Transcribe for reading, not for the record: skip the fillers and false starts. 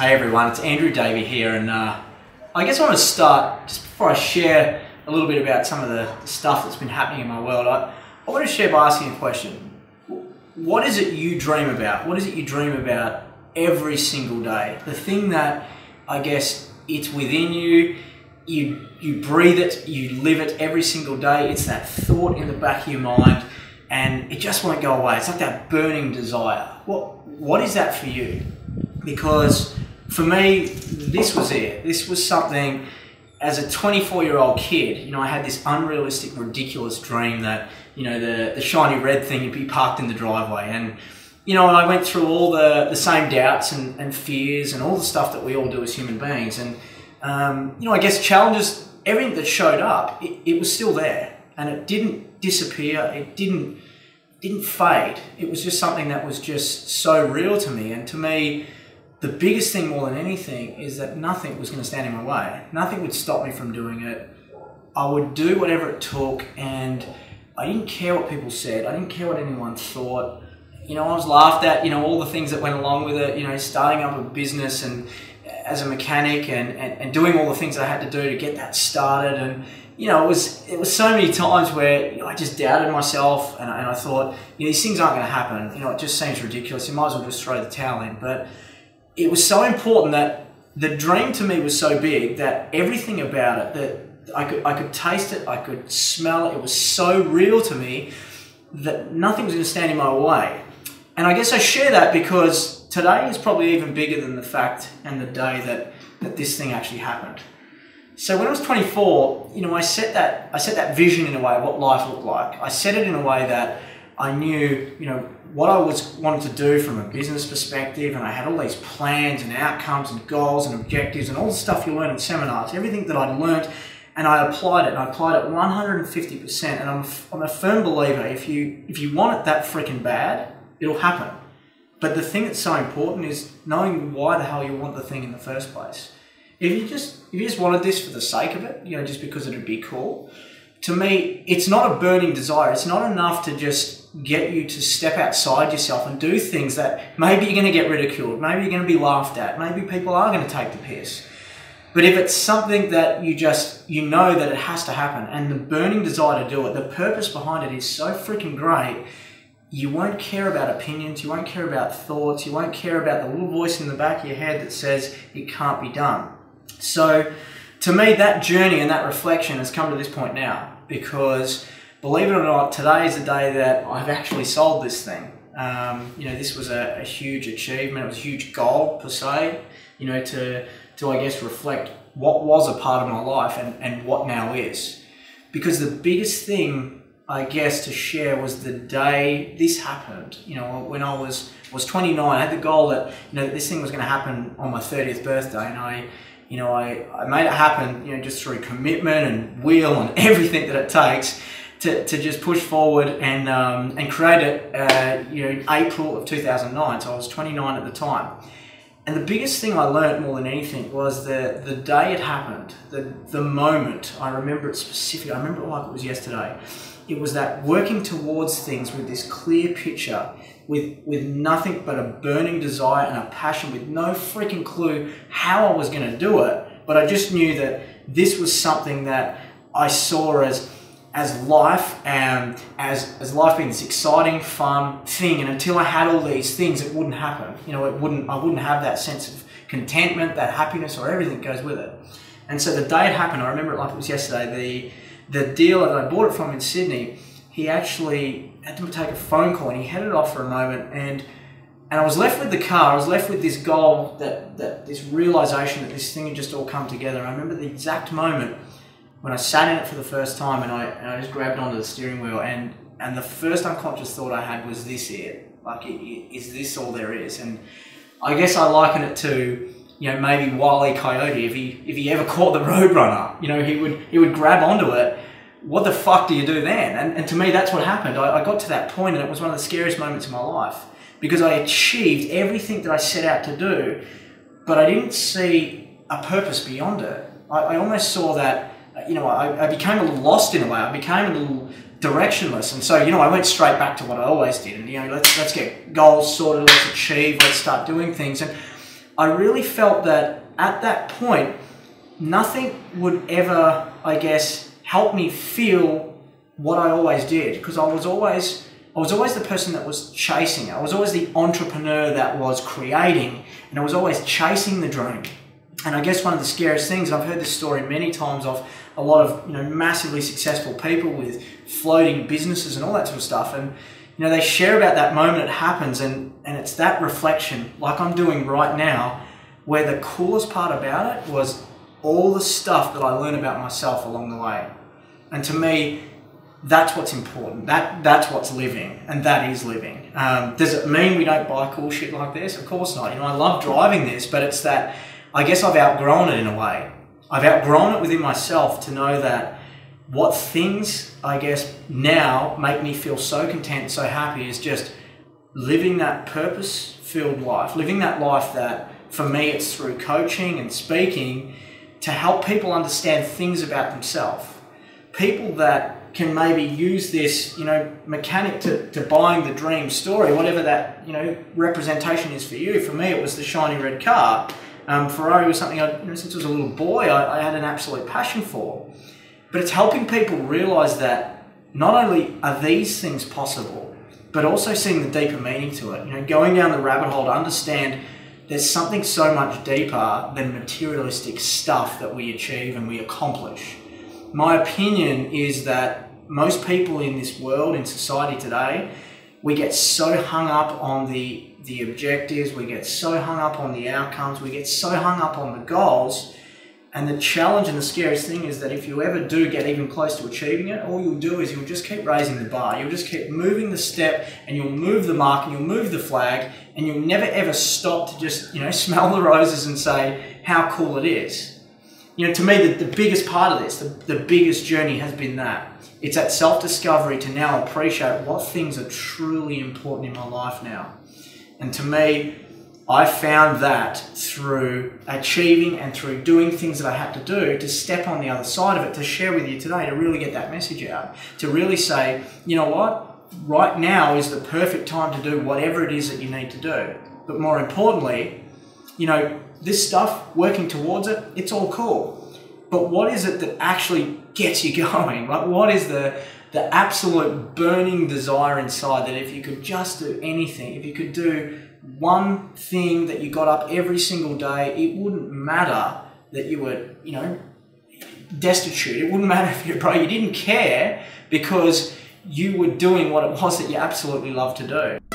Hey everyone, it's Andrew Davey here, and I guess I want to start, just before I share a little bit about some of the stuff that's been happening in my world, I want to share by asking a question. What is it you dream about? What is it you dream about every single day? The thing that, I guess, it's within you, you breathe it, you live it every single day. It's that thought in the back of your mind, and it just won't go away. It's like that burning desire. What is that for you? Because for me, this was it. This was something, as a 24-year-old kid, I had this unrealistic, ridiculous dream that, the shiny red thing would be parked in the driveway. And, and I went through all the same doubts and fears and all the stuff that we all do as human beings. And, I guess challenges, everything that showed up, it was still there. And it didn't disappear. It didn't fade. It was just something that was just so real to me. And to me, the biggest thing more than anything is that nothing was going to stand in my way. Nothing would stop me from doing it. I would do whatever it took, and I didn't care what people said. I didn't care what anyone thought. I was laughed at, all the things that went along with it, starting up a business and as a mechanic and doing all the things that I had to do to get that started. And, it was so many times where I just doubted myself, and I thought, these things aren't going to happen. It just seems ridiculous. You might as well just throw the towel in. But it was so important that the dream to me was so big that everything about it, that I could taste it, I could smell it. It was so real to me that nothing was going to stand in my way. And I guess I share that because today is probably even bigger than the fact and the day that this thing actually happened. So when I was 24, I set that vision in a way of what life looked like. I set it in a way that I knew, what I wanted to do from a business perspective, and I had all these plans and outcomes and goals and objectives and all the stuff you learn in seminars, everything that I'd learned, and I applied it, and I applied it 150%. And I'm a firm believer, if you want it that freaking bad, it'll happen. But the thing that's so important is knowing why the hell you want the thing in the first place. If you just wanted this for the sake of it, just because it'd be cool, to me, it's not a burning desire. It's not enough to just get you to step outside yourself and do things that maybe you're going to get ridiculed, maybe you're going to be laughed at, maybe people are going to take the piss. But if it's something that you know that it has to happen, and the burning desire to do it, the purpose behind it is so freaking great, you won't care about opinions, you won't care about thoughts, you won't care about the little voice in the back of your head that says it can't be done. So to me, that journey and that reflection has come to this point now, because believe it or not, today is the day that I've actually sold this thing. This was a huge achievement. It was a huge goal per se, to I guess reflect what was a part of my life and what now is. Because the biggest thing, I guess, to share was the day this happened. When I was 29, I had the goal that, that this thing was going to happen on my 30th birthday, and I made it happen, just through commitment and will and everything that it takes to just push forward and create it, in April of 2009. So I was 29 at the time. And the biggest thing I learned more than anything was the day it happened, the moment. I remember it specifically. I remember it like it was yesterday. It was that working towards things with this clear picture, with nothing but a burning desire and a passion, with no freaking clue how I was going to do it. But I just knew that this was something that I saw as life, and as life being this exciting, fun thing. And until I had all these things, it wouldn't happen. I wouldn't have that sense of contentment, that happiness, or everything that goes with it. And so the day it happened, I remember it like it was yesterday. The dealer that I bought it from in Sydney, he actually had to take a phone call, and he headed off for a moment, and I was left with the car. I was left with this goal, that this realization that this thing had just all come together. And I remember the exact moment when I sat in it for the first time, and I just grabbed onto the steering wheel, and the first unconscious thought I had was, this it? Like, is this all there is? And I guess I liken it to, maybe Wile E. Coyote, if he ever caught the Roadrunner, he would grab onto it. What the fuck do you do then? And to me, that's what happened. I got to that point, and it was one of the scariest moments of my life, because I achieved everything that I set out to do, but I didn't see a purpose beyond it. I almost saw that, I became a little lost in a way. I became a little directionless. And so, I went straight back to what I always did. And, let's get goals sorted, let's achieve, let's start doing things. And I really felt that at that point, nothing would ever, I guess, help me feel what I always did, because I was always the person that was chasing. I was always the entrepreneur that was creating, and I was always chasing the dream. And I guess one of the scariest things, I've heard this story many times of a lot of massively successful people with floating businesses and all that sort of stuff, and they share about that moment it happens, and it's that reflection, like I'm doing right now, where the coolest part about it was all the stuff that I learned about myself along the way. And to me, that's what's important. That's what's living, and that is living. Does it mean we don't buy cool shit like this? Of course not. I love driving this, but it's that, I guess I've outgrown it in a way. I've outgrown it within myself to know that what things, I guess, now make me feel so content and so happy is just living that purpose-filled life, living that life that, for me, it's through coaching and speaking to help people understand things about themselves. People that can maybe use this, mechanic to buying the dream story, whatever that, representation is for you. For me, it was the shiny red car. Ferrari was something since I was a little boy, I had an absolute passion for. But it's helping people realise that not only are these things possible, but also seeing the deeper meaning to it. Going down the rabbit hole to understand there's something so much deeper than materialistic stuff that we achieve and we accomplish. My opinion is that most people in this world, in society today, we get so hung up on the objectives, we get so hung up on the outcomes, we get so hung up on the goals. And the challenge and the scariest thing is that if you ever do get even close to achieving it, all you'll do is you'll just keep raising the bar. You'll just keep moving the step, and you'll move the mark, and you'll move the flag, and you'll never ever stop to just, smell the roses and say how cool it is. To me, the biggest part of this, the biggest journey has been that. It's that self-discovery to now appreciate what things are truly important in my life now. And to me, I found that through achieving and through doing things that I had to do to step on the other side of it, to share with you today, to really get that message out, to really say, you know what, right now is the perfect time to do whatever it is that you need to do. But more importantly, this stuff, working towards it, it's all cool. But what is it that actually gets you going? Like, what is the absolute burning desire inside that if you could just do anything, if you could do one thing that you got up every single day, it wouldn't matter that you were, destitute. It wouldn't matter if you're broke. You didn't care because you were doing what it was that you absolutely love to do.